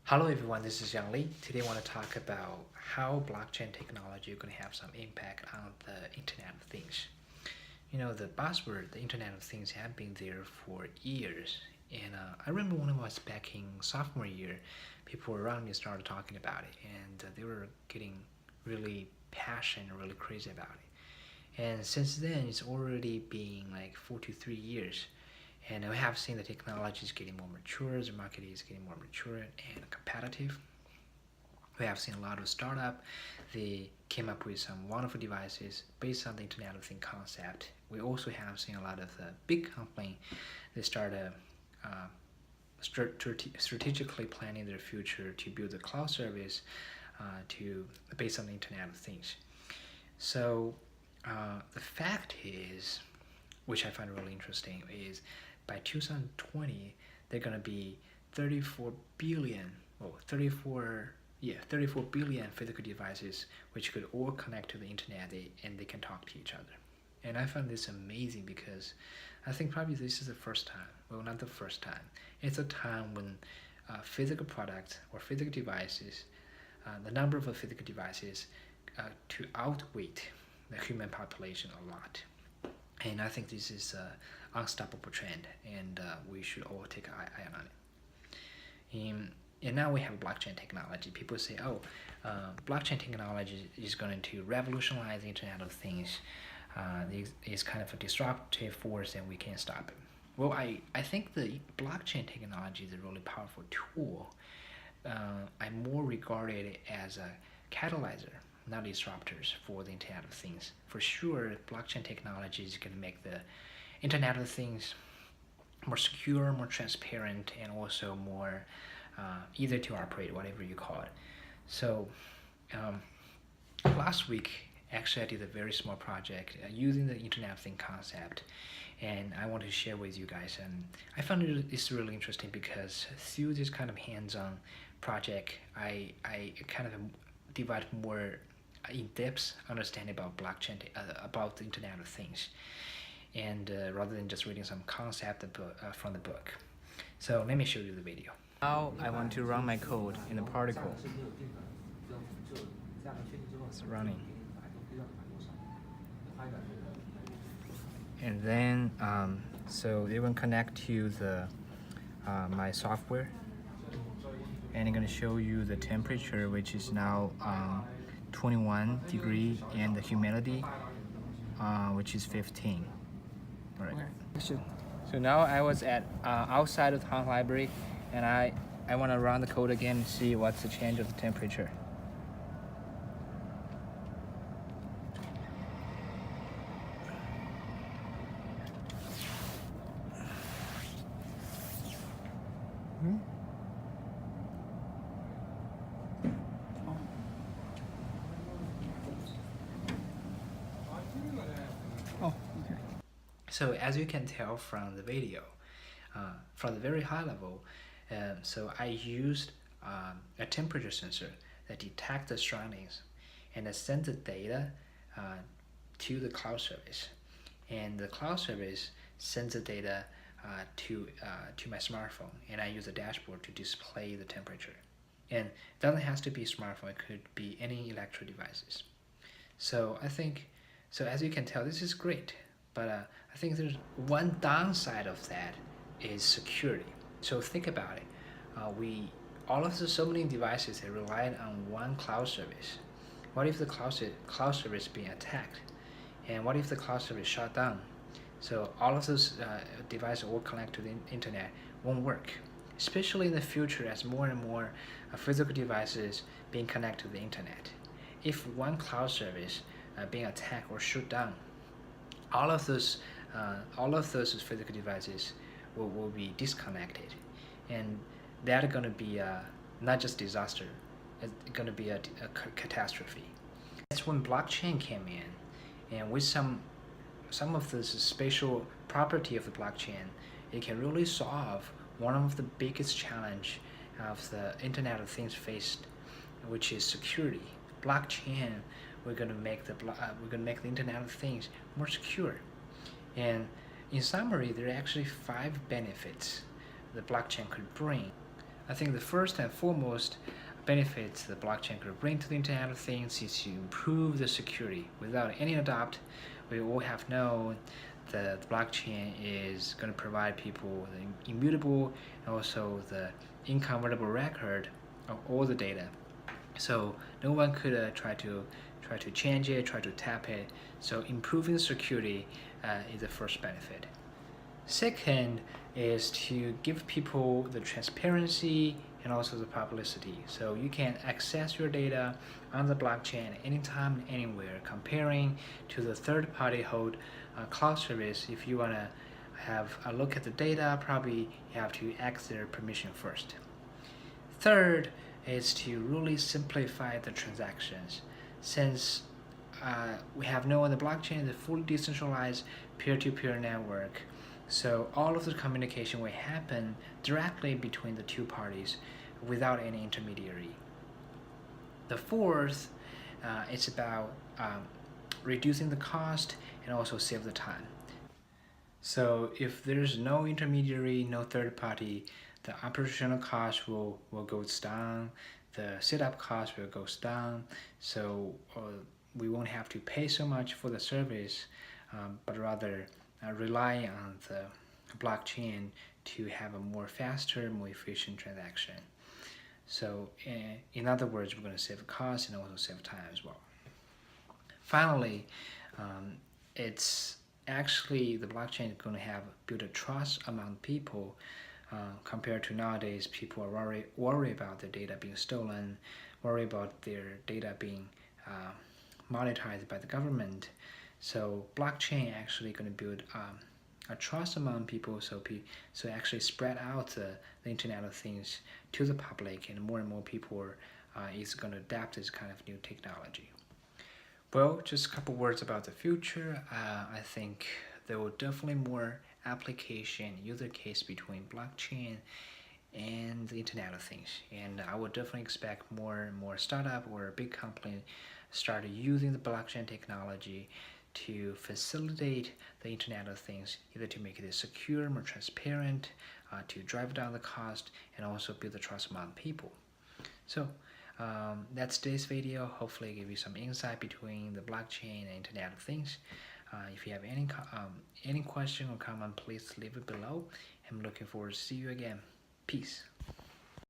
Hello everyone, this is Yang Li. Today I want to talk about how blockchain technology is going to have some impact on the Internet of Things. You know, the buzzword, the Internet of Things, have been there for years. And I remember when I was back in sophomore year, people around me started talking about it, and they were getting really passionate, really crazy about it. And since then, it's already been like 4 to 3 years. And we have seen the technology is getting more mature, the market is getting more mature and competitive. We have seen a lot of startups. They came up with some wonderful devices based on the Internet of Things concept. We also have seen a lot of big companies. They started strategically planning their future to build a cloud service based on the Internet of Things. So the fact is, which I find really interesting, is by 2020, they're going to be 34 billion physical devices which could all connect to the internet and they can talk to each other. And I find this amazing because I think probably this is the first time, well, not the first time, it's a time when physical products or physical devices, the number of physical devices to outweigh the human population a lot. And I think this is an unstoppable trend, and we should all take an eye on it. And now we have blockchain technology. People say, oh, blockchain technology is going to revolutionize the Internet of Things. It's kind of a disruptive force and we can't stop it. Well, I think the blockchain technology is a really powerful tool. I more regard it as a catalyzer, not disruptors, for the Internet of Things. For sure, blockchain technology is going to make the Internet of Things more secure, more transparent, and also more easier to operate, whatever you call it. So last week, actually, I did a very small project using the Internet of Things concept, and I want to share with you guys. And I found it's really interesting because through this kind of hands-on project, I kind of developed more in-depth understanding about blockchain, about the Internet of Things, and rather than just reading some concept from the book. So let me show you the video. Now I want to run my code in the particle. It's running. And then, so it will connect to the my software, and I'm going to show you the temperature, which is now 21 degrees, and the humidity, which is 15. All right. Okay. So now I was at outside of the Hong Library, and I want to run the code again and see what's the change of the temperature. Oh, okay. So as you can tell from the video, from the very high level, so I used a temperature sensor that detects the surroundings and send the data to the cloud service, and the cloud service sends the data to my smartphone, and I use a dashboard to display the temperature. And it doesn't have to be a smartphone; it could be any electric devices. So I think, so as you can tell, this is great, but I think there's one downside of that is security. So think about it. So many devices that rely on one cloud service. What if the cloud service is being attacked? And what if the cloud service shut down? So all of those devices all connect to the internet won't work. Especially in the future, as more and more physical devices being connected to the internet. If one cloud service being attacked or shut down, all of those physical devices will be disconnected, and that's going to be not just disaster, it's going to be a catastrophe. That's when blockchain came in, and with some of the special property of the blockchain, it can really solve one of the biggest challenge of the Internet of Things faced, which is security. Blockchain, we're going to make the Internet of Things more secure. And in summary, there are actually 5 benefits the blockchain could bring. I think the first and foremost benefits the blockchain could bring to the Internet of Things is to improve the security. Without any doubt, we all have known that the blockchain is going to provide people the immutable and also the inconvertible record of all the data. So no one could try to change it, try to tap it. So improving security is the first benefit. Second is to give people the transparency and also the publicity. So you can access your data on the blockchain anytime, anywhere, comparing to the third-party hold cloud service. If you want to have a look at the data, probably you have to ask their permission first. Third is to really simplify the transactions. Since we have known the blockchain is a fully decentralized peer-to-peer network, so all of the communication will happen directly between the two parties without any intermediary. The fourth is about reducing the cost and also save the time. So if there's no intermediary, no third party, the operational cost will go down, the setup cost will go down, so we won't have to pay so much for the service, but rather rely on the blockchain to have a more faster, more efficient transaction. So in other words, we're going to save cost and also save time as well. Finally, it's actually the blockchain is going to have built a trust among people compared to nowadays. People are worried about their data being stolen, worry about their data being monetized by the government. So blockchain actually going to build a trust among people, so actually spread out the Internet of Things to the public, and more people is going to adapt this kind of new technology. Well, just a couple words about the future. I think there will definitely more application user case between blockchain and the Internet of Things, and I would definitely expect more and more startup or big company start using the blockchain technology to facilitate the Internet of Things, either to make it secure, more transparent, to drive down the cost, and also build the trust among people. So that's today's video. Hopefully give you some insight between the blockchain and Internet of Things. If you have any question or comment, please leave it below. I'm looking forward to see you again. Peace.